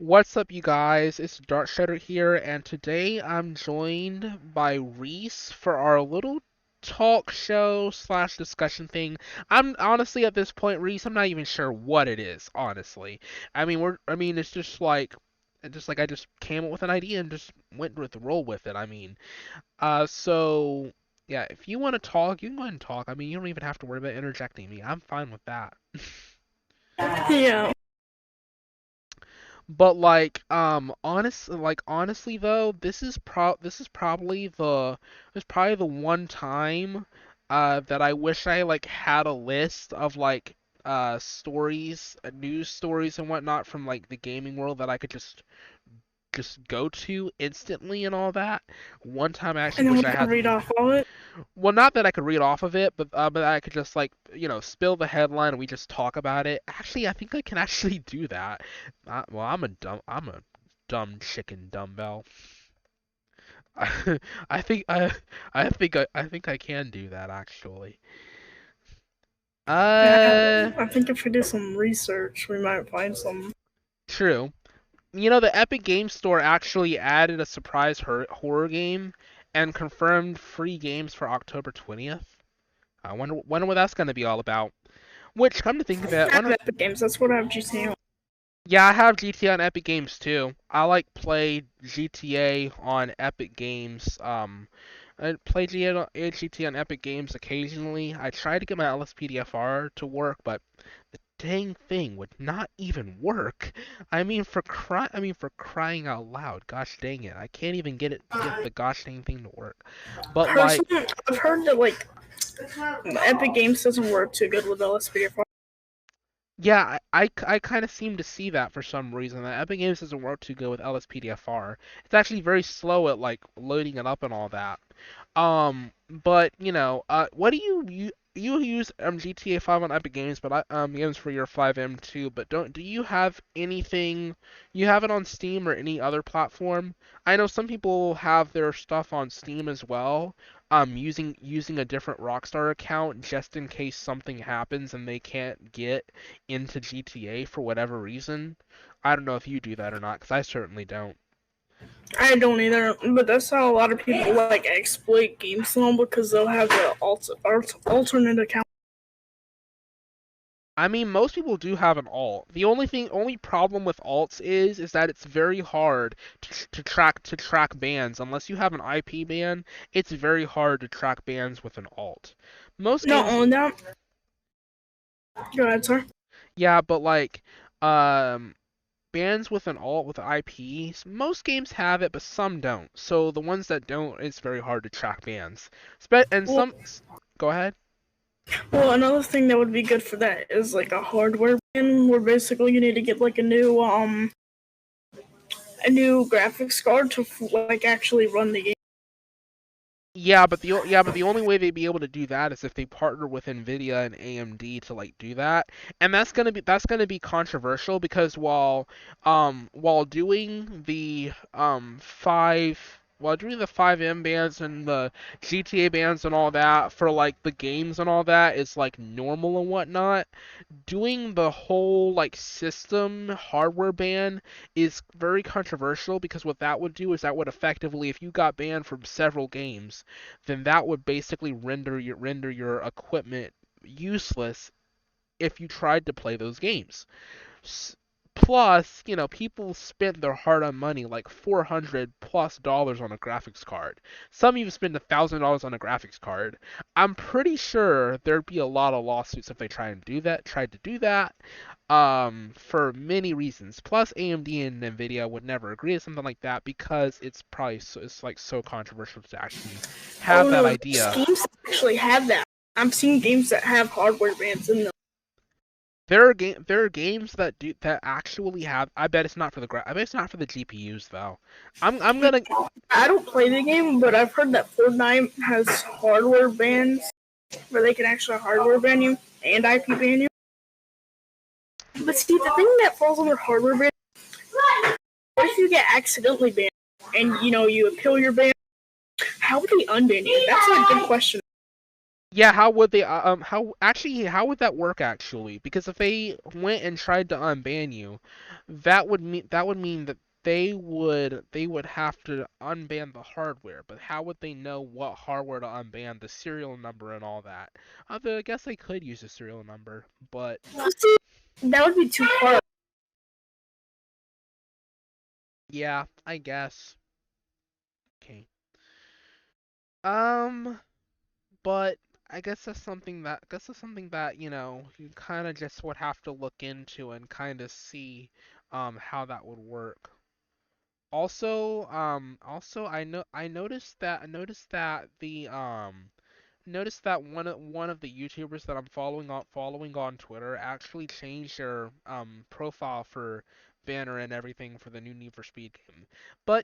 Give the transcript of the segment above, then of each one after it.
What's up, you guys? It's Dart Shredder here, and today I'm joined by Reese for our little talk show slash discussion thing. I'm honestly at this point, Reese, I'm not even sure what it is, honestly. It's just like I just came up with an idea and just went with the roll with it. So yeah, if you want to talk, you can go ahead and talk. I mean, you don't even have to worry about interjecting me. I'm fine with that. Yeah. But honestly though, this is probably the one time that I wish I like had a list of like stories, news stories and whatnot from like the gaming world that I could just go to instantly and all that. One time I actually And then wish we I can had read off all it. well, not that I could read off of it, but I could just like spill the headline and we just talk about it. Actually, I think I can actually do that. Well, I'm a dumb chicken dumbbell. I think I can do that actually. Uh, I think if we do some research, we might find some. True. The Epic Game Store actually added a surprise horror game and confirmed free games for October 20th. I wonder what that's gonna be all about. Which, come to think of it, I have Epic Games. That's what I have GTA. yeah, I have GTA on Epic Games too. I like play GTA on Epic Games. I play GTA on Epic Games occasionally. I tried to get my LSPDFR to work, but the dang thing would not even work. For crying out loud. Gosh dang it. I can't even get the gosh dang thing to work. But like, Personally, I've heard that like Epic Games doesn't work too good with LSPDFR. yeah, I kind of seem to see that for some reason. That Epic Games doesn't work too good with LSPDFR. It's actually very slow at like loading it up and all that. But what do you use GTA 5 on Epic Games, but games for your FiveM too. But do you have anything? You have it on Steam or any other platform? I know some people have their stuff on Steam as well. Using a different Rockstar account just in case something happens and they can't get into GTA for whatever reason. I don't know if you do that or not, because I certainly don't. I don't either, but that's how a lot of people like exploit games now because they'll have the alternate account. I mean, most people do have an alt. Only problem with alts is that it's very hard to track bans. Unless you have an IP ban, it's very hard to track bans with an alt. Most Not games, only that, go ahead, sir. yeah, but like, um, bans with an alt with IPs, most games have it, but some don't. So the ones that don't, it's very hard to track bans. And Well, some, go ahead. well, another thing that would be good for that is like a hardware ban, where basically you need to get like a new graphics card to like actually run the game. Yeah, but the only way they'd be able to do that is if they partner with Nvidia and AMD to like do that, and that's gonna be controversial because while doing the FiveM bands and the GTA bands and all that for like the games and all that is like normal and whatnot, doing the whole like system hardware ban is very controversial because what that would do is that would effectively, if you got banned from several games, then that would basically render your equipment useless if you tried to play those games. Plus, people spent their hard-earned money, like $400+ on a graphics card. Some even spend $1,000 on a graphics card. I'm pretty sure there'd be a lot of lawsuits if they tried to do that, for many reasons. Plus, AMD and Nvidia would never agree to something like that because it's like so controversial to actually have Oh that no, idea. games actually have that. I'm seeing games that have hardware bans in them. There are games that actually have. I bet it's not for the GPUs though. I'm gonna. I don't play the game, but I've heard that Fortnite has hardware bans where they can actually hardware ban you and IP ban you. But see, the thing that falls under hardware ban, what if you get accidentally banned and you appeal your ban? How would they unban you? That's a good question. Yeah, how would they how would that work actually? Because if they went and tried to unban you, that would mean that they would have to unban the hardware, but how would they know what hardware to unban, the serial number and all that? Although I guess they could use a serial number, but See, that would be too hard. yeah, I guess. Okay. Um, but I guess that's something that you kind of just would have to look into and kind of see how that would work. Also I noticed that one of the YouTubers that I'm following on Twitter actually changed their profile for banner and everything for the new Need for Speed game. I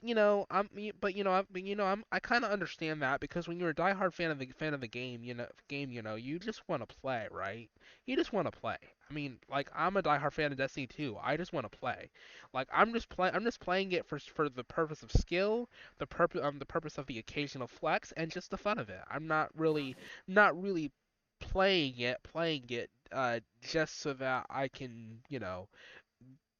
kind of understand that because when you're a diehard fan of the game, you just want to play, right? You just want to play. I mean, like I'm a diehard fan of Destiny 2. I just want to play. Like I'm just playing it for the purpose of skill, the purpose of the occasional flex and just the fun of it. I'm not really playing it just so that I can,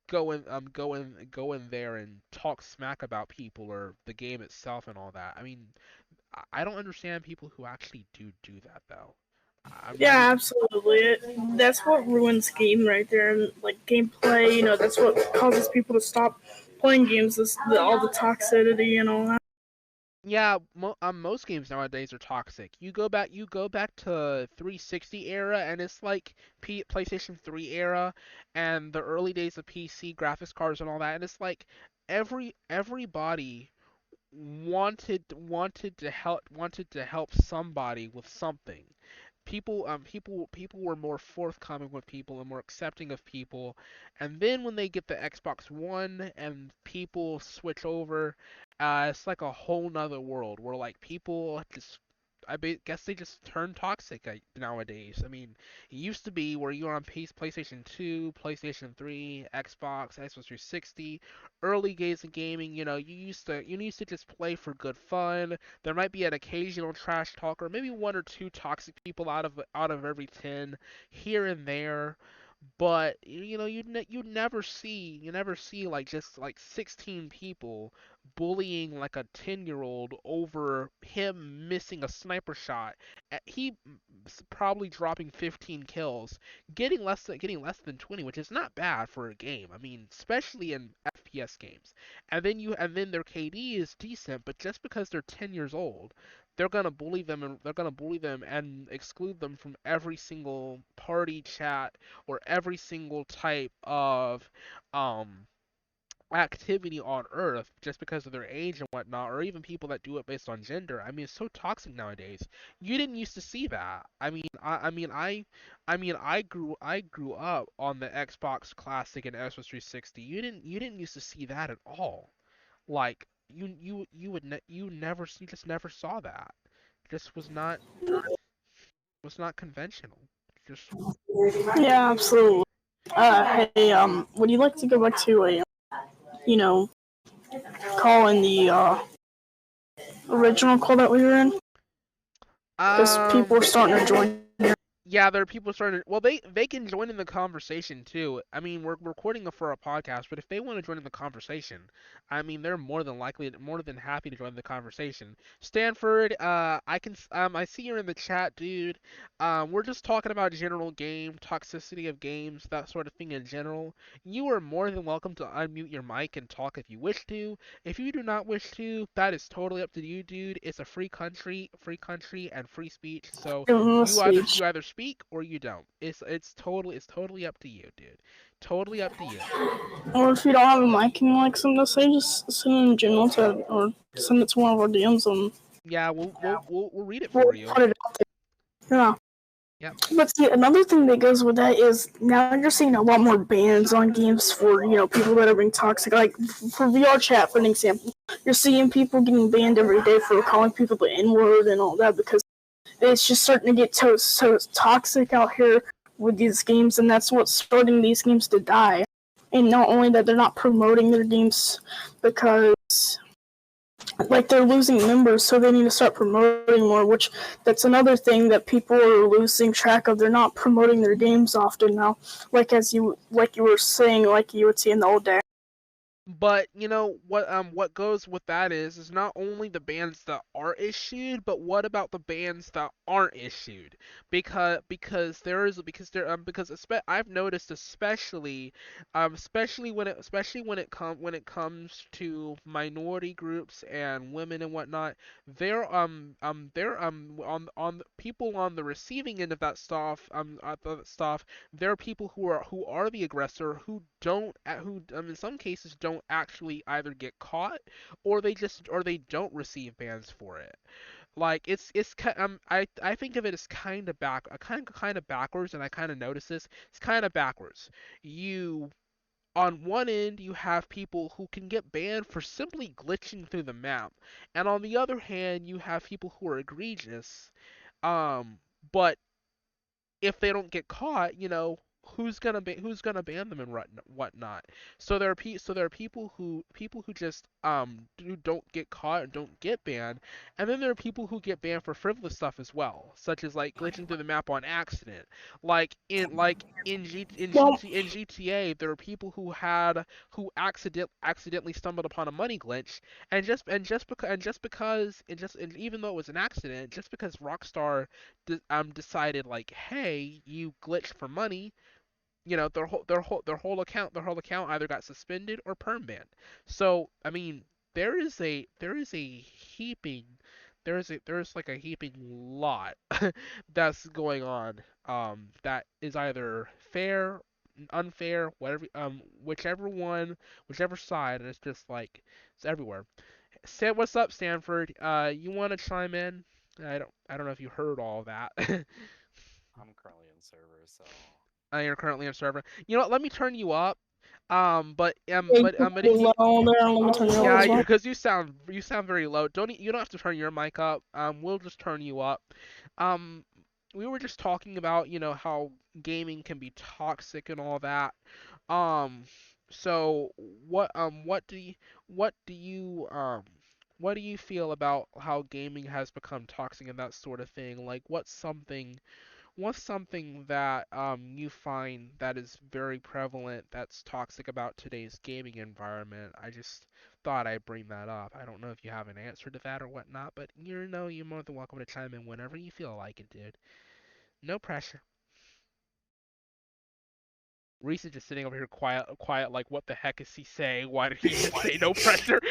go in there and talk smack about people or the game itself and all that. I mean, I don't understand people who actually do that though. I'm Yeah, really absolutely. That's what ruins game right there, and like gameplay. That's what causes people to stop playing games. All the toxicity and all that. Yeah, most games nowadays are toxic. You go back to 360 era, and it's like PlayStation 3 era, and the early days of PC graphics cards and all that, and it's like everybody wanted to help somebody with something. People were more forthcoming with people and more accepting of people. And then when they get the Xbox One and people switch over, it's like a whole nother world where like people just guess they just turn toxic nowadays. I mean, it used to be where you were on PlayStation 2, PlayStation 3, Xbox 360, early days of gaming. You used to just play for good fun. There might be an occasional trash talker, maybe one or two toxic people out of every 10 here and there, but you never see like just like 16 people bullying like a 10-year-old over him missing a sniper shot. He probably dropping 15 kills, getting less than 20, which is not bad for a game. I mean, especially in FPS games. And then their KD is decent, but just because they're 10 years old, they're gonna bully them and exclude them from every single party chat or every single type of um activity on Earth just because of their age and whatnot, or even people that do it based on gender. I mean, it's so toxic nowadays. You didn't used to see that. I mean, I grew up on the Xbox Classic and Xbox 360. You didn't used to see that at all. Like you just never saw that. Just was not conventional. Just Yeah, absolutely. Hey, would you like to go back to a, you know, call in the original call that we were in? Because people are um starting to join. Yeah, there are people starting to. Well, they can join in the conversation too. I mean, we're recording it for a podcast, but if they want to join in the conversation, I mean, they're more than happy to join the conversation. Stanford, I see you're in the chat, dude. We're just talking about general game toxicity of games, that sort of thing in general. You are more than welcome to unmute your mic and talk if you wish to. If you do not wish to, that is totally up to you, dude. It's a free country, and free speech. So you either Speech. you either speak or you don't. It's totally up to you, dude. Totally up to you. Or if you don't have a mic and like something to say, just send it in general to, or send it to one of our DMs and Yeah, we'll read it we'll for you. put it out there. Yeah. Yep. But see, another thing that goes with that is now you're seeing a lot more bans on games for people that are being toxic. Like for VR chat, for an example, you're seeing people getting banned every day for calling people the N word and all that because it's just starting to get so toxic out here with these games, and that's what's starting these games to die. And not only that, they're not promoting their games because like they're losing members, so they need to start promoting more. Which that's another thing that people are losing track of. They're not promoting their games often now, like you were saying, like you would see in the old days. But you know what goes with that is not only the bans that are issued, but what about the bans that aren't issued? Because I've noticed especially when it comes to minority groups and women and whatnot, they're on the people on the receiving end of that stuff, there are people who are the aggressor who in some cases don't actually either get caught or they don't receive bans for it. Like I think of it as kind of backwards, and I kind of notice this. It's kind of backwards. You On one end you have people who can get banned for simply glitching through the map, and on the other hand you have people who are egregious. But if they don't get caught, who's gonna ban them and whatnot. So there are people who just who don't get caught and don't get banned, and then there are people who get banned for frivolous stuff as well, such as like glitching through the map on accident. Well, In GTA, there are people who accidentally stumbled upon a money glitch, and even though it was an accident, just because Rockstar decided like, hey, you glitched for money, their whole account either got suspended or perm banned. So I mean, there is a heaping there's like a heaping lot that's going on, that is either fair, unfair, whatever, whichever side, and it's just like it's everywhere. What's up, Stanford? You want to chime in? I don't know if you heard all of that. I'm currently in server, so You're currently on server. You know what? Let me turn you up. But if you're you, low there, and let me turn you up yeah, as well. because you sound very low. You don't have to turn your mic up. We'll just turn you up. Um, we were just talking about how gaming can be toxic and all that. Um, so what do you what do you feel about how gaming has become toxic and that sort of thing? Like, what's something that you find that is very prevalent that's toxic about today's gaming environment? I just thought I'd bring that up. I don't know if you have an answer to that or whatnot, but you're more than welcome to chime in whenever you feel like it, dude. No pressure. Reese is just sitting over here quiet, like what the heck is he saying? Why did he just say no pressure?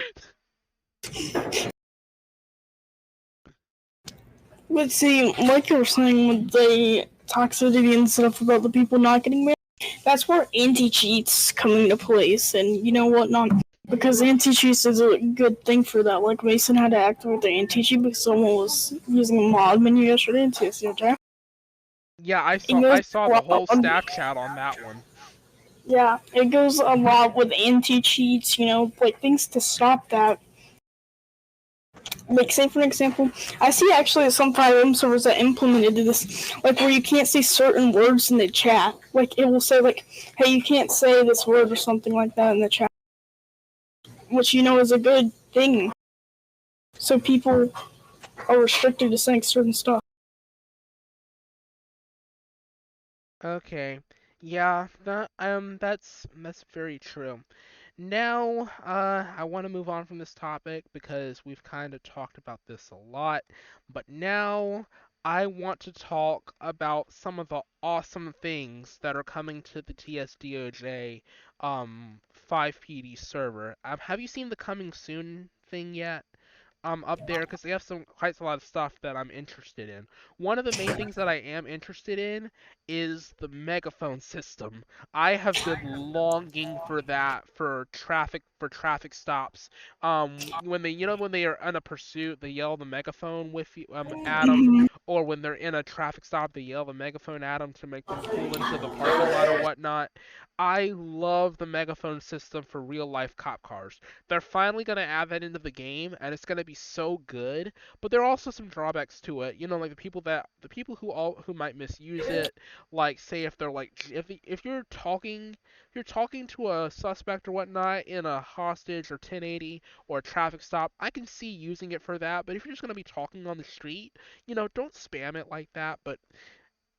But see, like you were saying with the toxicity and stuff about the people not getting married, that's where anti-cheats come into place, and you know what, not because anti-cheats is a good thing for that. Like Mason had to activate the anti-cheat because someone was using a mod menu yesterday in TSCJ. Yeah, It goes I saw a the lot. whole staff chat on that one. Yeah, it goes a lot with anti-cheats. Like things to stop that. Like, say for example, I see actually some FiveM servers that implemented this, like where you can't say certain words in the chat. Like it will say like, "Hey, you can't say this word" or something like that in the chat, which is a good thing. So people are restricted to saying certain stuff. Okay. Yeah, that's very true. Now, I want to move on from this topic because we've kind of talked about this a lot, but now I want to talk about some of the awesome things that are coming to the TSDOJ 5PD server. Have you seen the coming soon thing yet? Up there, because they have quite a lot of stuff that I'm interested in. One of the main things that I am interested in is the megaphone system. I have been longing for that for traffic stops. When they are in a pursuit, they yell the megaphone at them, or when they're in a traffic stop, they yell the megaphone at them to make them pull into the parking lot or whatnot. I love the megaphone system for real life cop cars. They're finally going to add that into the game, and it's going to be be so good, but there are also some drawbacks to it. You know, like the people who might misuse it, like say if they're like if you're talking to a suspect or whatnot in a hostage or 1080 or a traffic stop, I can see using it for that. But if you're just gonna be talking on the street, don't spam it like that. But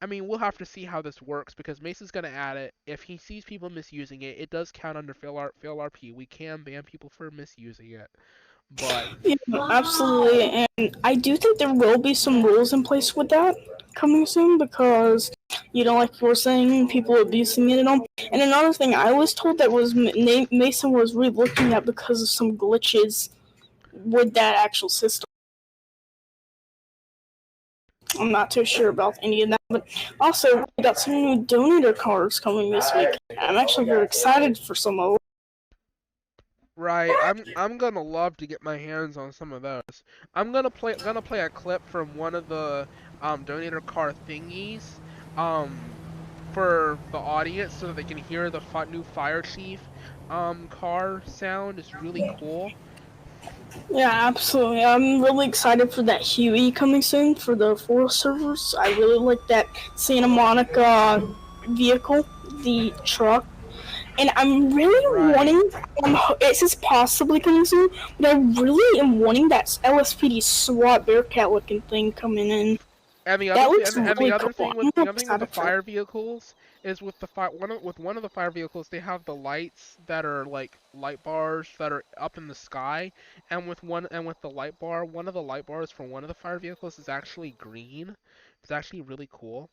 I mean, we'll have to see how this works because Mason's gonna add it. If he sees people misusing it, it does count under fail RP. We can ban people for misusing it, but Yeah, absolutely. And I do think there will be some rules in place with that coming soon because, like you were saying, people abusing it and all. And another thing I was told that was Mason was re-looking at because of some glitches with that actual system. I'm not too sure about any of that, but also we got some new donator cards coming this week. I'm actually very excited for some of them. right, I'm gonna love to get my hands on some of those. I'm gonna play a clip from one of the donator car thingies for the audience so that they can hear the new fire chief car sound. It's really cool. Yeah, absolutely. I'm really excited for that Huey coming soon for the Forest servers. I really like that Santa Monica vehicle, the truck. And I'm really Right. wanting, it says possibly coming soon, but I really am wanting that LSPD SWAT Bearcat looking thing coming in. And the That other thing, looks and the really other cool. thing I'm with really the other thing with the excited for that. fire vehicles is with the fire with one of the fire vehicles they have the lights that are like light bars that are up in the sky, and with the light bar, one of the light bars for one of the fire vehicles is actually green. It's actually really cool.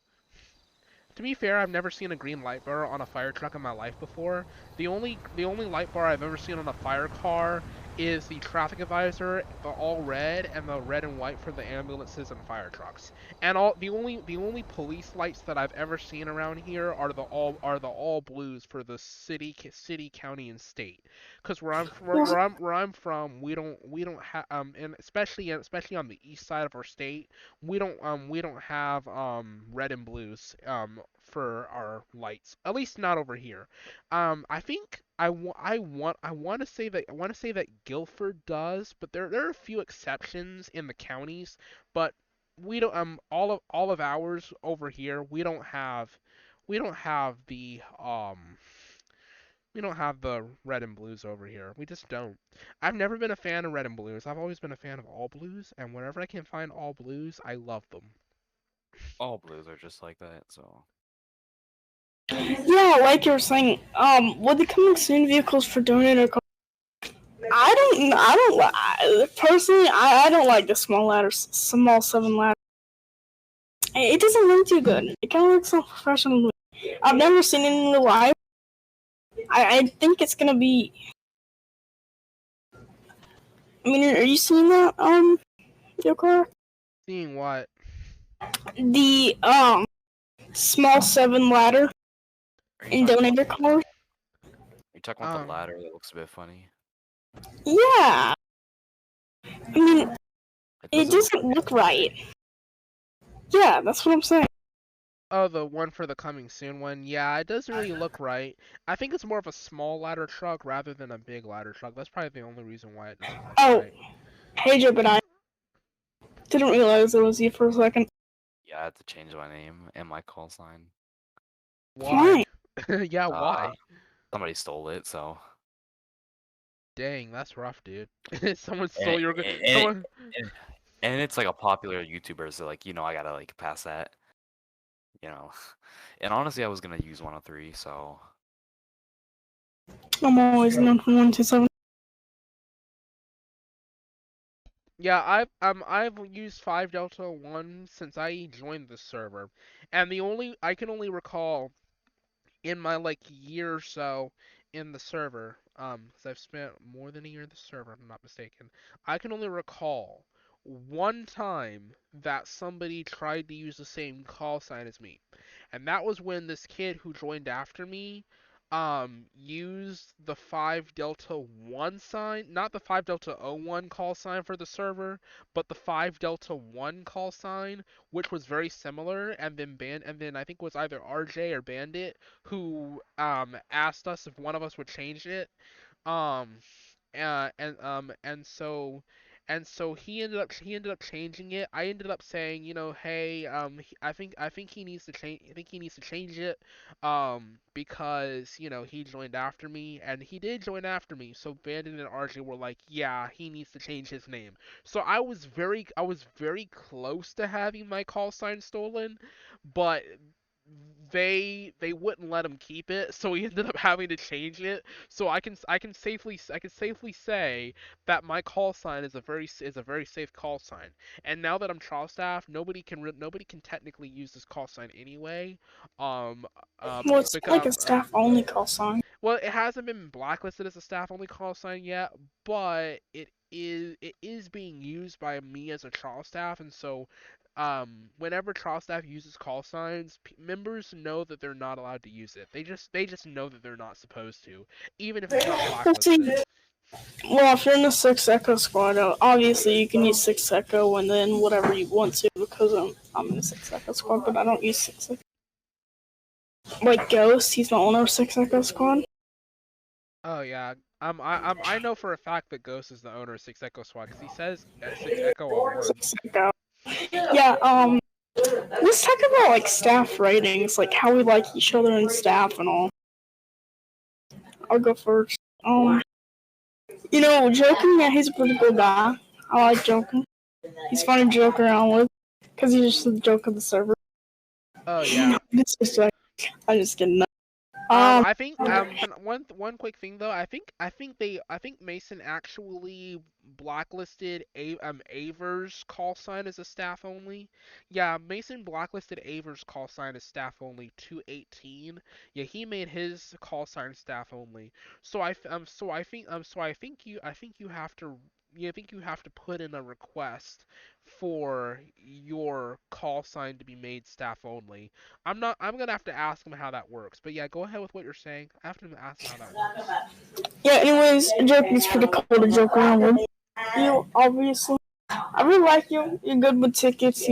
To be fair, I've never seen a green light bar on a fire truck in my life before. The only light bar I've ever seen on a fire car is the traffic advisor, the all red, and the red and white for the ambulances and fire trucks. And the only police lights that I've ever seen around here are the all blues for the city, county, and state. Because where I'm from, we don't have and especially on the east side of our state, we don't have red and blues for our lights. At least not over here. I think I want to say that Guilford does, but there are a few exceptions in the counties, but we don't all of ours over here, we don't have the red and blues over here. We just don't. I've never been a fan of red and blues. I've always been a fan of all blues, and whenever I can find all blues, I love them. All blues are just like that, so Yeah, like you were saying, with the coming soon vehicles for donator cars, personally, I don't like the small ladders, small 7 ladder. It doesn't look too good. It kind of looks unprofessional. I've never seen it in real life. I think it's gonna be. I mean, are you seeing that? Your car? Seeing what? The small 7 ladder are you in talking about donator cars. the Um, ladder that looks a bit funny? Yeah, I mean, It it doesn't look doesn't right. look right. Yeah, that's what I'm saying. oh, the one for the coming soon one. Yeah, it doesn't really look right. I think it's more of a small ladder truck rather than a big ladder truck. That's probably the only reason why it doesn't look Oh, right. hey, Joe, but I didn't realize it was you for a second. Yeah, I had to change my name and my call sign. Why? Why? Yeah, Uh, why? somebody stole it, so Dang, that's rough, dude. Someone and stole your and, someone. and, and it's like a popular YouTuber, so like I gotta like pass that, you know. And honestly, I was gonna use 103, so I'm always known for 127. Yeah, I've used 5 Delta 1 since I joined the server, and I can only recall in my like year or so in the server, because I've spent more than a year in the server, if I'm not mistaken. I can only recall one time that somebody tried to use the same call sign as me, and that was when this kid who joined after me, used the 5 Delta 1 sign, not the 5 Delta 0 1 call sign for the server, but the 5 Delta 1 call sign, which was very similar, and then I think it was either RJ or Bandit who asked us if one of us would change it. Um and so and so he ended up changing it. I ended up saying, hey, I think he needs to change. I think he needs to change it, because he joined after me, and he did join after me. So Bandit and RJ were like, yeah, he needs to change his name. So I was very close to having my call sign stolen, but they wouldn't let him keep it, so he ended up having to change it. So I can safely say that my call sign is a very safe call sign. And now that I'm trial staff, nobody can technically use this call sign anyway. Um, Well, it's like a because staff only call sign. well, it hasn't been blacklisted as a staff only call sign yet, but it is being used by me as a trial staff, and so whenever trial staff uses call signs, members know that they're not allowed to use it. They just know that they're not supposed to, even if it's not Well, see, blacklisted. well, if you're in the 6 Echo squad, obviously you can use 6 Echo and then whatever you want to because I'm in the 6 Echo squad, but I don't use 6 Echo. Like Ghost, he's the owner of 6 Echo squad. Oh yeah. I know for a fact that Ghost is the owner of Six Echo Squad because he says Six Echo on words. 6 Echo. Yeah, let's talk about like staff ratings, like how we like each other and staff and all. I'll go first. Joking, yeah, he's a pretty cool guy. I like joking. He's fun to joke around with because he's just the joke of the server. Oh yeah. It's just like, I just kidding. I think one quick thing though. I think Mason actually blacklisted Aver's call sign as a staff only. Yeah, Mason blacklisted Aver's call sign as staff only 218. Yeah, he made his call sign staff only. So I think you have to. Yeah, I think you have to put in a request for your call sign to be made staff only. I'm gonna have to ask him how that works. But yeah, go ahead with what you're saying. I have to ask him how that works. Yeah, anyways, joking's pretty cool to joke around with. Obviously. I really like you. You're good with tickets.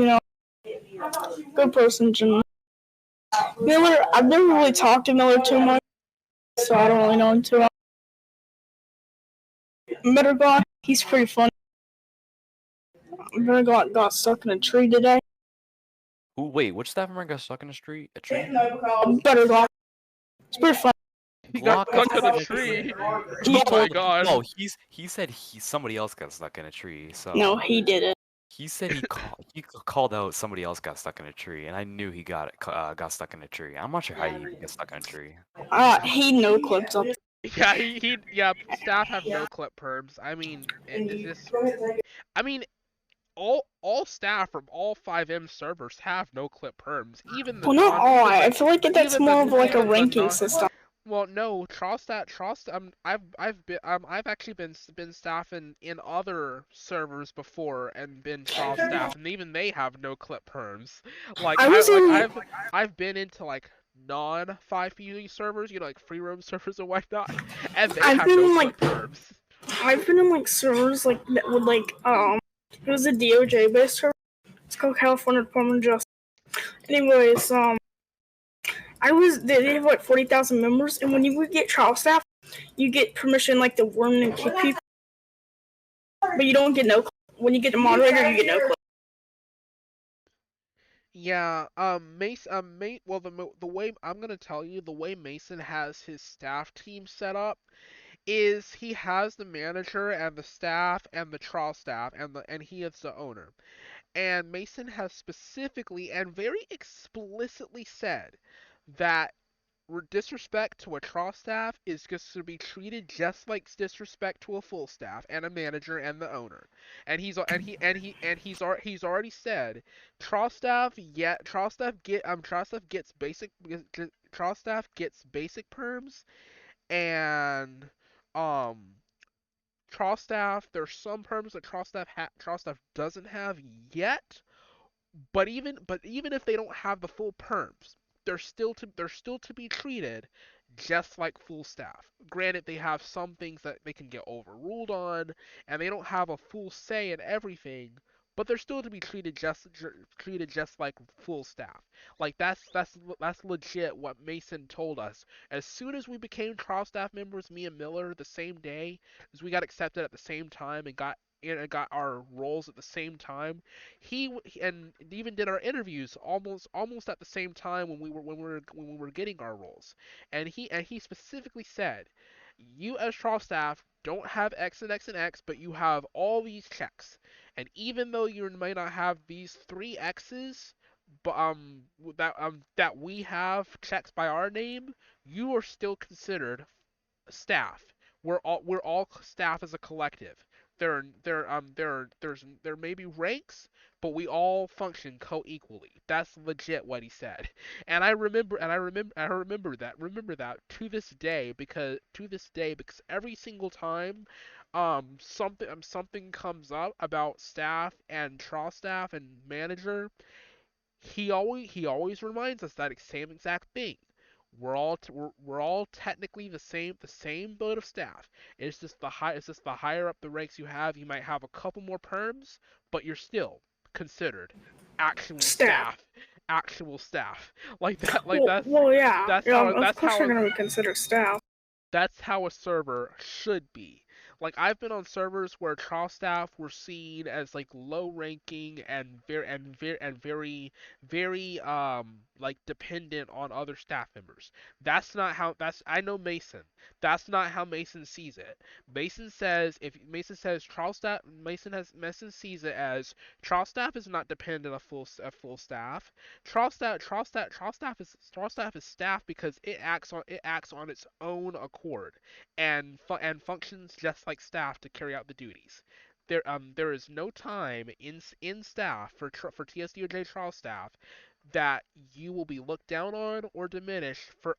Good person, Jim. Miller, I've never really talked to Miller too much, so I don't really know him too well. Better God, he's pretty funny. Better God got stuck in a tree today. Ooh, wait, which staff member got stuck in a tree? Better God. It's pretty funny. He got Glock got stuck in a stuck in a tree. He Oh my told god. no, he said somebody else got stuck in a tree. No, So he did it. he said he called out somebody else got stuck in a tree, and I knew he got stuck in a tree. I'm not sure how you get stuck in a tree. He no clips up. Yeah, yeah. Staff have no clip perms. I mean, is this? I mean, all staff from all FiveM servers have no clip perms. Even the Well, not non, all. even I the, feel like that's even the, more of like a even the ranking non. system. Well, no, Trust. I've actually been staffing in other servers before and been trial staff, and even they have no clip perms. Like I I was like in. I've been into like non 5PD servers, like free roam servers and whatnot, and they I've have been no in clip like. perms. I've been in like servers like that would like It was a DOJ based server. It's called California Department of Justice. Anyways, they have like 40,000 members, and when you would get trial staff, you get permission like to warn and kick people, but you don't get no. When you get the moderator, you get no. Yeah, well, the way I'm gonna tell you, the way Mason has his staff team set up is he has the manager and the staff and the trial staff and he is the owner. And Mason has specifically and very explicitly said that disrespect to a trial staff is just to be treated just like disrespect to a full staff and a manager and the owner. And he's already said trial staff gets basic perms, and um trial staff there's some perms that trial staff doesn't have yet, but even if they don't have the full perms, they're still to be treated just like full staff. Granted, they have some things that they can get overruled on, and they don't have a full say in everything, but they're still to be treated just like full staff. Like that's legit what Mason told us. As soon as we became trial staff members, me and Miller, the same day as we got accepted at the same time and got got our roles at the same time. And even did our interviews almost at the same time when we were getting our roles. And he specifically said, you as trial staff don't have X and X and X, but you have all these checks. And even though you may not have these three X's, but that we have checks by our name, you are still considered staff. We're all staff as a collective. There may be ranks, but we all function co-equally. That's legit what he said. And I remember that to this day because every single time something comes up about staff and trial staff and manager, he always reminds us that same exact thing. We're all technically the same boat of staff. It's just the higher up the ranks you have, you might have a couple more perms, but you're still considered actual Staff. staff, actual staff. Like that, like Well, yeah. that's how Of that's course you're how gonna be considered staff. that's how a server should be. Like I've been on servers where trial staff were seen as like low ranking and very like dependent on other staff members. That's I know Mason. That's not how Mason sees it. Mason says Mason sees it as trial staff is not dependent on full staff. Trial staff is staff because it acts on its own accord and functions just like staff to carry out the duties. There is no time in staff for TSDOJ trial staff that you will be looked down on or diminished for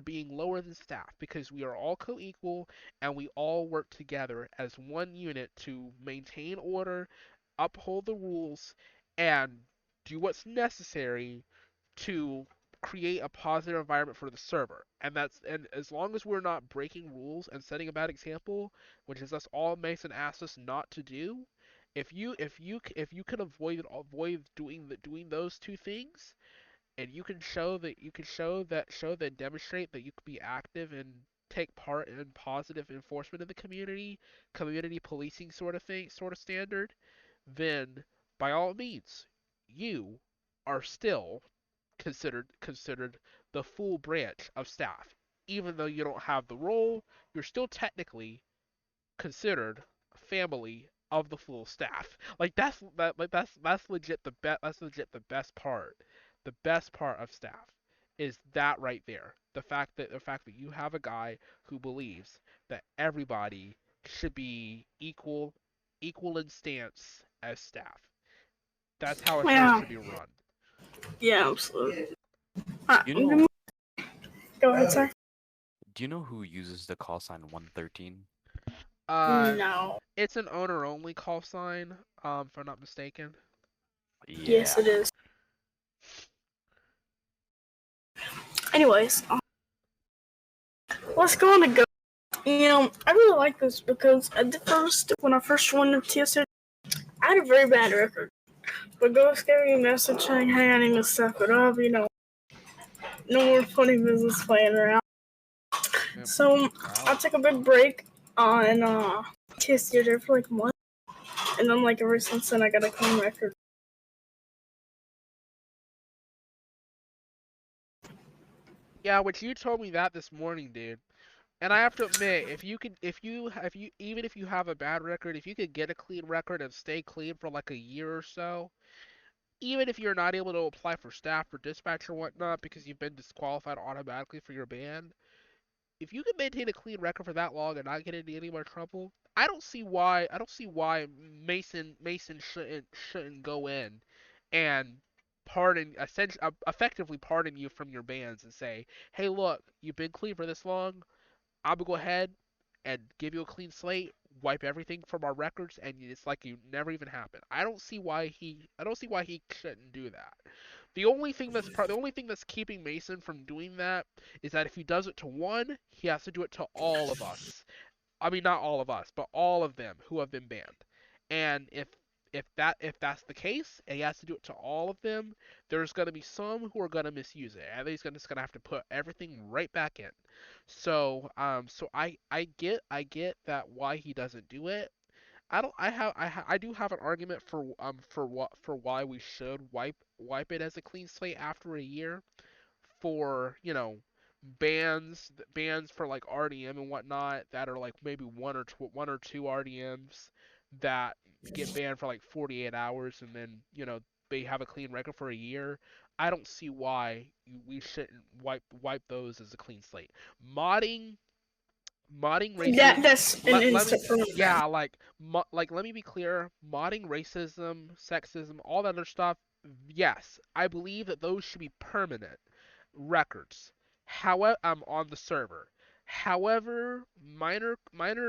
being lower than staff because we are all co-equal and we all work together as one unit to maintain order, uphold the rules, and do what's necessary to create a positive environment for the server. And as long as we're not breaking rules and setting a bad example, which is us all Mason asked us not to do, if you can avoid doing those two things, and you can demonstrate that you can be active and take part in positive enforcement of the community policing sort of standard, then by all means, you are still considered the full branch of staff. Even though you don't have the role, you're still technically considered family of the full staff. That's legit the best part. The best part of staff is that right there. The fact that you have a guy who believes that everybody should be equal in stance as staff. That's how a server Yeah. should be run. Yeah, absolutely. You know, Go ahead, sir. do you know who uses the call sign 113? No. It's an owner only call sign, if I'm not mistaken. Yes, Yeah. it is. Anyways, let's go on to go. I really like this because when I first joined TSR, I had a very bad record. But Ghost gave me a message saying, hey, I need to step it up, no more funny business playing around. Yep. So I took a big break on TSR for like a month. And then ever since then I got a clean record. Yeah, which you told me that this morning, dude. And I have to admit, even if you have a bad record, if you could get a clean record and stay clean for like a year or so, even if you're not able to apply for staff or dispatch or whatnot because you've been disqualified automatically for your band, if you can maintain a clean record for that long and not get into any more trouble, I don't see why Mason shouldn't go in and effectively pardon you from your bans and say, hey, look, you've been clean for this long. I'm gonna go ahead and give you a clean slate, wipe everything from our records, and it's like you never even happened. I don't see why he shouldn't do that. The only thing that's keeping Mason from doing that is that if he does it to one, he has to do it to all of us. I mean, not all of us, but all of them who have been banned. And if that's the case, and he has to do it to all of them, there's gonna be some who are gonna misuse it, and just gonna have to put everything right back in. So I get that why he doesn't do it. I don't. I do have an argument for why we should wipe it as a clean slate after a year for bans for like RDM and whatnot that are like maybe one or two RDMs that get banned for like 48 hours and then they have a clean record for a year. I don't see why we shouldn't wipe those as a clean slate. Modding That racism. that's an Let me instant permanent ban. yeah like let me be clear. Modding racism, sexism, all that other stuff. Yes, I believe that those should be permanent records. However, on the server. However, minor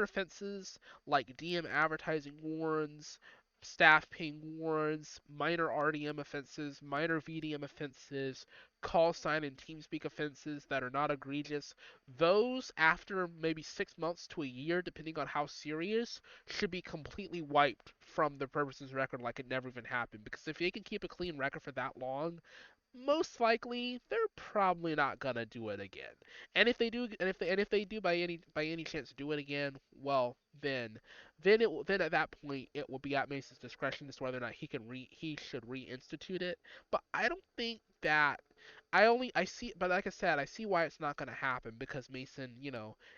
offenses like DM advertising warrants, staff ping warrants, minor RDM offenses, minor VDM offenses, call sign and TeamSpeak offenses that are not egregious, those after maybe 6 months to a year, depending on how serious, should be completely wiped from the person's record like it never even happened. Because if they can keep a clean record for that long, most likely they're probably not gonna do it again. And if they do, and if they do by any chance do it again, well then at that point it will be at Mason's discretion as to whether or not he should reinstitute it. But I don't think that I see, but like I said, I see why it's not gonna happen because Mason,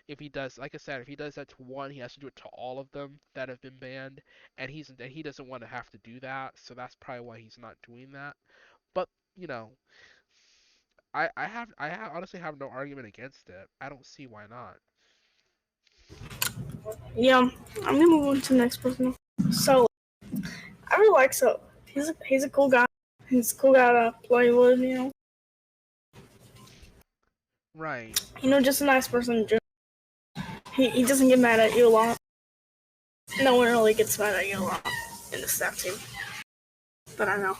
if he does, like I said, if he does that to one, he has to do it to all of them that have been banned, and he doesn't want to have to do that, so that's probably why he's not doing that. But you know, honestly have no argument against it. I don't see why not. Yeah, I'm gonna move on to the next person. So I really like So. He's a cool guy. He's a cool guy to play with. Right. Just a nice person. He doesn't get mad at you a lot. No one really gets mad at you a lot in the staff team that I know.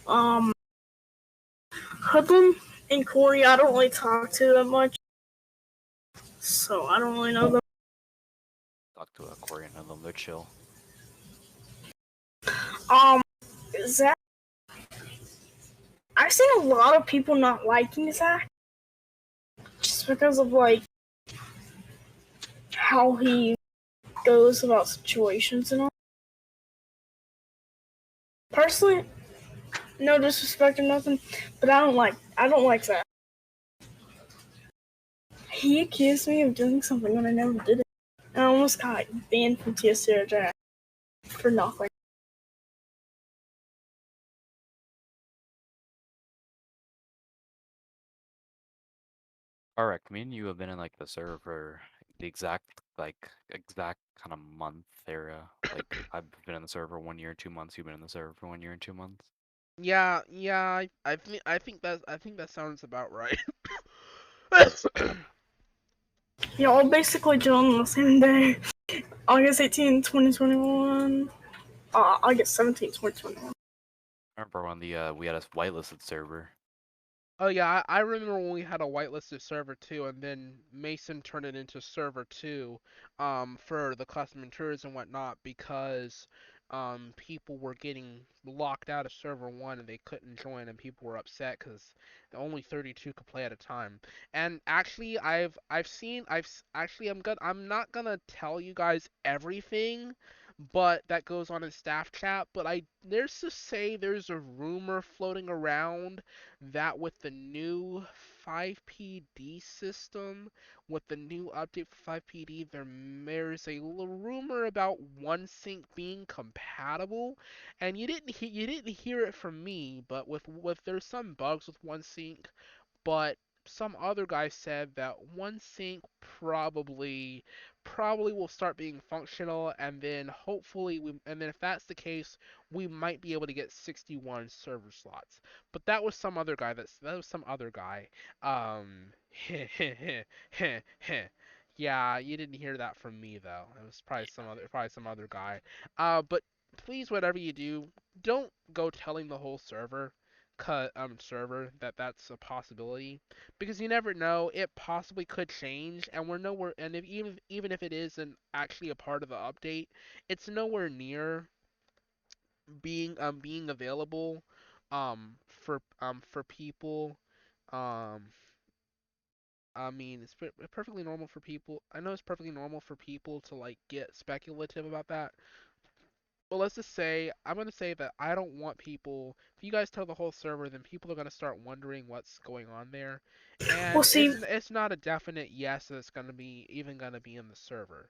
Um, Hoodlum and Corey, I don't really talk to that much, so I don't really know them. Talk to a Korean and them, they're chill. Um, Zach, I've seen a lot of people not liking Zach just because of like how he goes about situations and all. Personally, no disrespect or nothing, but I don't like Zach. He accused me of doing something when I never did it. And I almost got banned from TSRJ for nothing. Correct. Me and you have been in like the server for the exact kind of month area. Like I've been in the server for 1 year, 2 months. You've been in the server for 1 year and 2 months. Yeah. I think that sounds about right. Yeah, all basically joined on the same day. August 18, 2021. August 17, 2021. I remember when the we had a whitelisted server. Oh yeah, I remember when we had a whitelisted server two, and then Mason turned it into server two, for the custom intruders and whatnot because, people were getting locked out of server one and they couldn't join, and people were upset because only 32 could play at a time. And actually, actually I'm not gonna tell you guys everything, but that goes on in staff chat. But there's to say there's a rumor floating around that with the new FivePD system, with the new update for FivePD, there's a little rumor about OneSync being compatible, and you didn't hear it from me, but with there's some bugs with OneSync, but some other guy said that OneSync probably will start being functional, and then and then if that's the case, we might be able to get 61 server slots. But that was some other guy. Yeah, you didn't hear that from me though. It was probably some other guy. But please, whatever you do, don't go telling the whole server that that's a possibility, because you never know, it possibly could change, and we're nowhere, and if even if it isn't actually a part of the update, it's nowhere near being available for people, um I mean, it's perfectly normal for people. I know it's perfectly normal for people to like get speculative about that. But let's just say I'm gonna say that I don't want people. If you guys tell the whole server, then people are gonna start wondering what's going on there, Well, and see, it's not a definite yes that it's gonna be even gonna be in the server.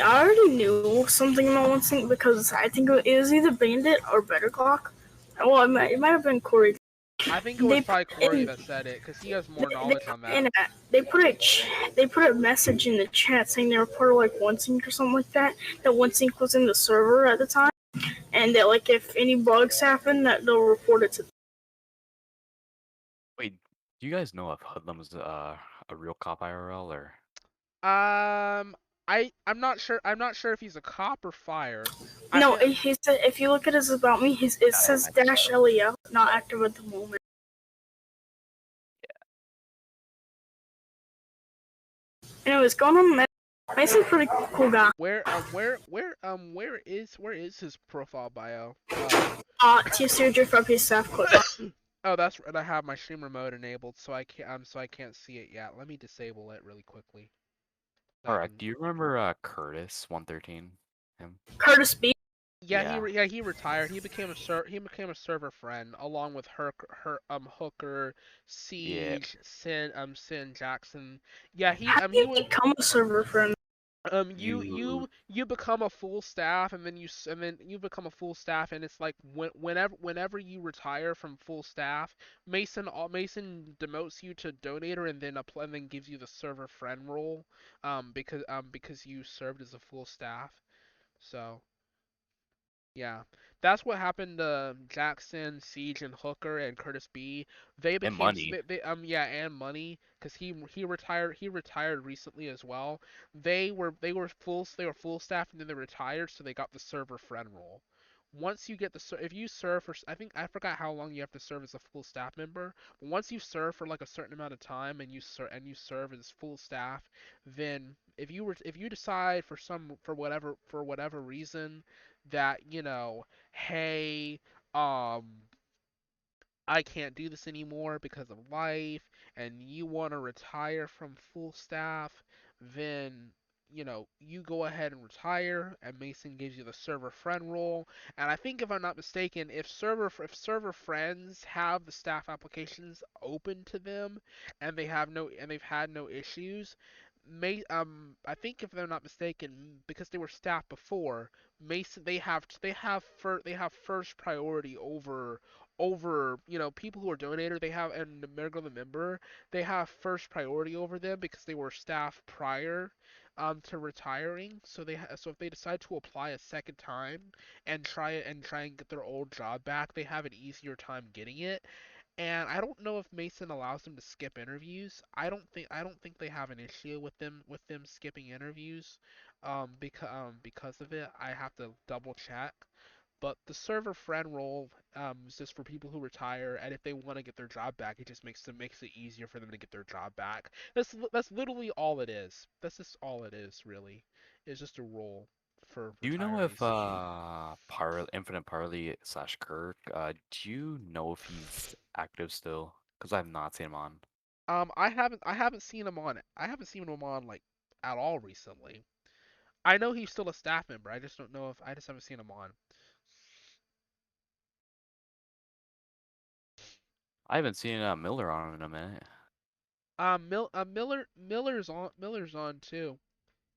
I already knew something about one thing because I think it was either Bandit or Better Clock. Well, it might have been Corey. I think it was They put probably Corey in that said it because he has more they knowledge put on that. in they put a message in the chat saying they were part of like OneSync or something like that. That OneSync was in the server at the time, and that like if any bugs happen, that they'll report it to them. Wait, do you guys know if Hoodlum's a real cop IRL or? Um, I'm not sure. I'm not sure if he's a cop or fire. I No, think he said if you look at his about me, it Yeah, says I dash LEO, not active at the moment. Anyways, going on. Mason's a pretty cool guy. where is his profile bio? TSJ for staff click. Oh, that's right. I have my streamer mode enabled, so I can't see it yet. Let me disable it really quickly. I Alright, can. do you remember Curtis 113? Him? Curtis B. Yeah. Yeah, he retired. He became a server friend along with Hooker, Yeah. Siege, Sin Jackson. Yeah, How do he you was. become a server friend? You You become a full staff, and then you become a full staff, and it's like whenever you retire from full staff, Mason demotes you to donator, and then gives you the server friend role, because you served as a full staff. So yeah, that's what happened to Jackson, Siege, and Hooker and Curtis B. They and became money. yeah, and Money, because he retired recently as well. They were full staff, and then they retired, so they got the server friend role. Once you get if you serve for, I think I forgot how long you have to serve as a full staff member, but once you serve for like a certain amount of time and you serve as full staff, then if you decide for whatever reason that, hey, um, I can't do this anymore because of life, and you want to retire from full staff, then, you go ahead and retire, and Mason gives you the server friend role. And I think, if I'm not mistaken, if server friends have the staff applications open to them, and they've had no issues, I think, if I'm not mistaken, because they were staff before, Mason they have first priority over people who are donator. They have, and the regular member, they have first priority over them because they were staff prior to retiring. So if they decide to apply a second time and try and get their old job back, they have an easier time getting it. And I don't know if Mason allows them to skip interviews. I don't think they have an issue with them skipping interviews, because of it. I have to double check. But the server friend role, is just for people who retire, and if they want to get their job back, it just makes it easier for them to get their job back. That's literally all it is. That's just all it is, really. It's just a role for Do you know if retirees. Infinite Parley slash Kirk, do you know if he's active still? Because I've not seen him on. I haven't seen him on it. I haven't seen him on, like, at all recently. I know he's still a staff member. I just don't know if I just haven't seen him on. I haven't seen Miller on in a minute. Miller's on too.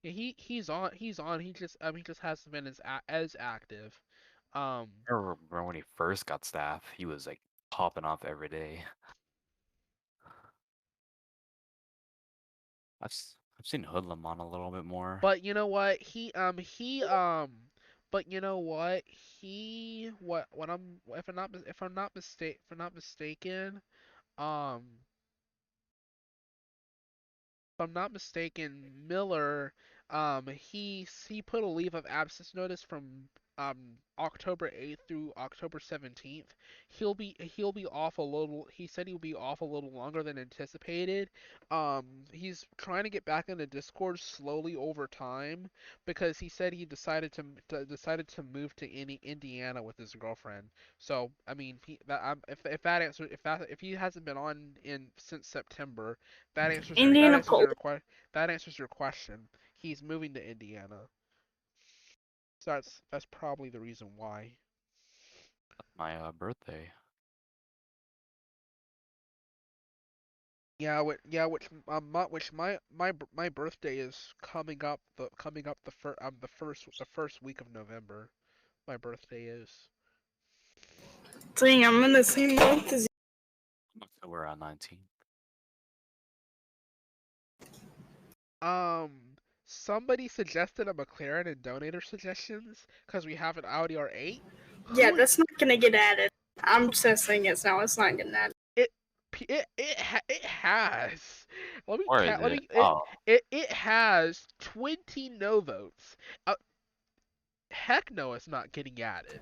Yeah, he's on. He just hasn't been as active. Um, I remember when he first got staff, he was like popping off every day. I've seen Hoodlum on a little bit more. but you know what? But you know what? He what I'm if I'm not mistaken, um, if I'm not mistaken, Miller, he put a leave of absence notice from October 8th through October 17th. He'll be off a little. He said he'll be off a little longer than anticipated. He's trying to get back into Discord slowly over time because he said he decided to move to Indiana with his girlfriend. So I mean, if that answer if he hasn't been on in since September, Indianapolis. that answers your question. He's moving to Indiana. So that's probably the reason why. My birthday. Which my birthday is coming up the first week of November. My birthday is. Dang, I'm in the same month as October 19th. Somebody suggested a McLaren in donator suggestions because we have an Audi R8. Yeah, that's not gonna get added. I'm just saying it now. It's not getting added. It has. Or is it? Oh, It has 20 no votes. Heck no, it's not getting added.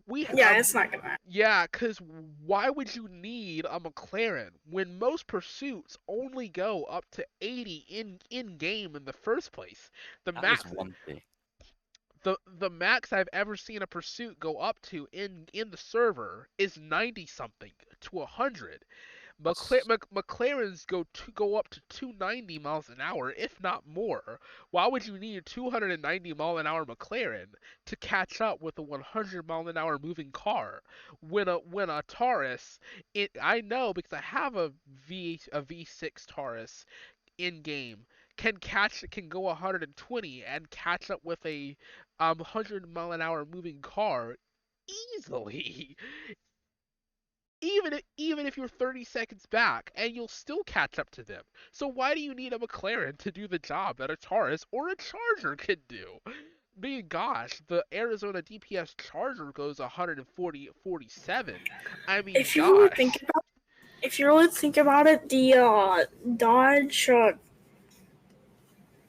Yeah, it's not gonna add. Yeah, cause why would you need a McLaren when most pursuits only go up to 80 in game in the first place? The that is max one thing. the max I've ever seen a pursuit go up to in the server is 90 something to 100. That's McLarens go up to 290 miles an hour, if not more. Why would you need a 290 mile an hour McLaren to catch up with a 100 mile an hour moving car? When a Taurus, I know because I have a V6 Taurus in game can go 120 and catch up with a 100 mile an hour moving car easily. Even if you're 30 seconds back, and you'll still catch up to them. So why do you need a McLaren to do the job that a Taurus or a Charger can do? Gosh, the Arizona DPS Charger goes 147. I mean, If you really gosh. think about it, the Dodge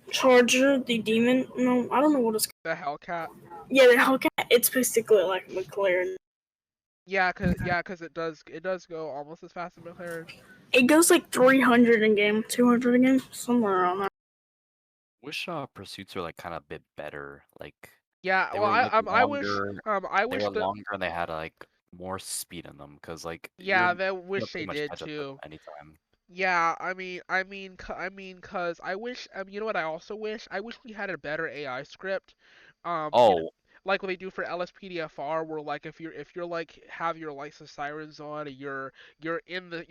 Charger, the Demon. No, I don't know what it's called. The Hellcat. Yeah, the Hellcat. It's basically like a McLaren. Yeah, cause it does go almost as fast as McLaren. It goes like 300 in game, 200 in game, somewhere around there. wish pursuits were like kind of a bit better. Like Yeah, they well, were like I wish longer. I They wish were that longer and they had like more speed in them. Cause like yeah, they you'll wish pretty they much did catch up to them too. anytime. Yeah, cause I wish, you know what I also wish? I wish we had a better AI script. You know, Oh, like what they do for LSPDFR, where like if you're like have your lights and sirens on, and you're in the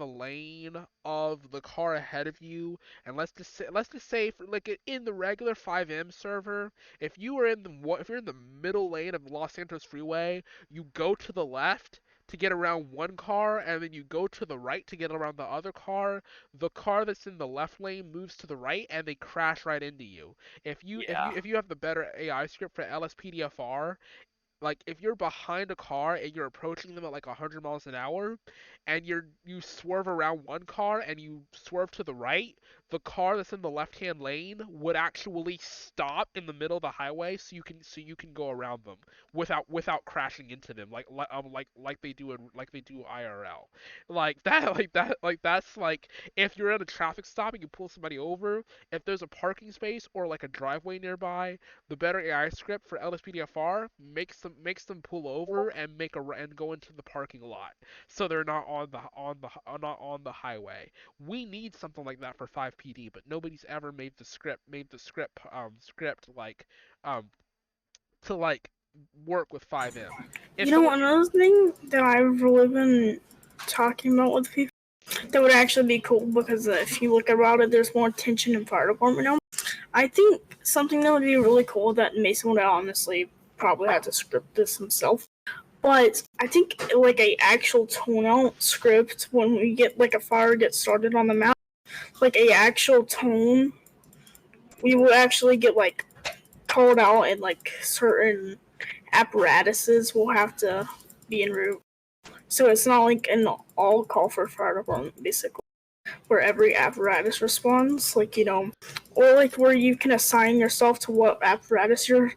lane of the car ahead of you, and let's just say for like in the regular FiveM server, if you're in the middle lane of Los Santos Freeway, you go to the left to get around one car, and then you go to the right to get around the other car. The car that's in the left lane moves to the right, and they crash right into you. yeah, If you have the better AI script for LSPDFR, like if you're behind a car and you're approaching them at like 100 miles an hour, and you swerve around one car and you swerve to the right, the car that's in the left hand lane would actually stop in the middle of the highway so you can go around them without crashing into them like they do IRL. That's like if you're at a traffic stop and you pull somebody over, if there's a parking space or like a driveway nearby, the better AI script for LSPDFR makes them pull over and and go into the parking lot, so they're not on the highway. We need something like that for FivePD, but nobody's ever script um to like work with FiveM. If You know, someone another thing that I've really been talking about with people that would actually be cool because if you look about it, there's more tension in fire department now. I think something that would be really cool that Mason would honestly probably have to script this himself. But I think like a actual tone out script when we get like a fire gets started on the map, like a actual tone, we would actually get like called out and like certain apparatuses will have to be en route. So it's not like an all call for fire department basically, where every apparatus responds, like or like where you can assign yourself to what apparatus you're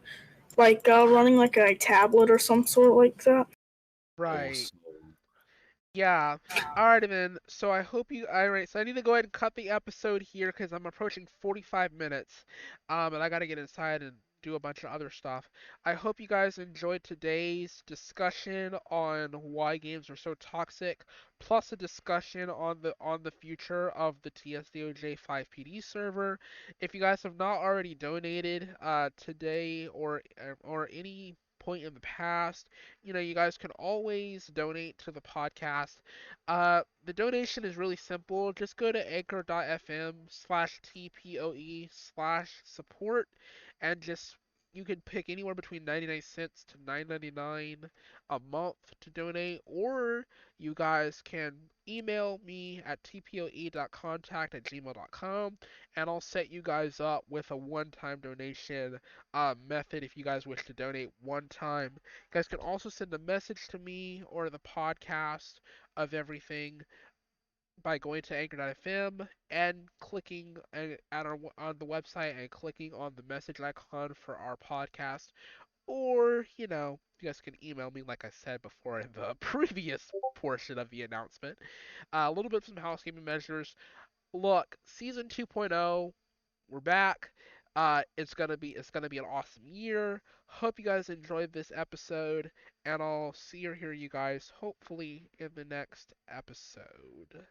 like running like a tablet or some sort like that. Right. Awesome. Yeah. Alrighty then. So I hope you. Alright. So I need to go ahead and cut the episode here because I'm approaching 45 minutes. And I gotta get inside and do a bunch of other stuff. I hope you guys enjoyed today's discussion on why games are so toxic, plus a discussion on the future of the TSDOJ 5PD server. If you guys have not already donated today or any point in the past, you guys can always donate to the podcast. The donation is really simple. Just go to anchor.fm/TPOE/support and just you can pick anywhere between 99 cents to 9.99 a month to donate, or you guys can email me at tpoe.contact@gmail.com and I'll set you guys up with a one-time donation method if you guys wish to donate one time. You guys can also send a message to me or the podcast of everything by going to anchor.fm and clicking on the website and clicking on the message icon for our podcast. Or, you guys can email me, like I said before in the previous portion of the announcement. A little bit of some housekeeping measures. Look, season 2.0, we're back. It's gonna be an awesome year. Hope you guys enjoyed this episode, and I'll see or hear you guys hopefully in the next episode.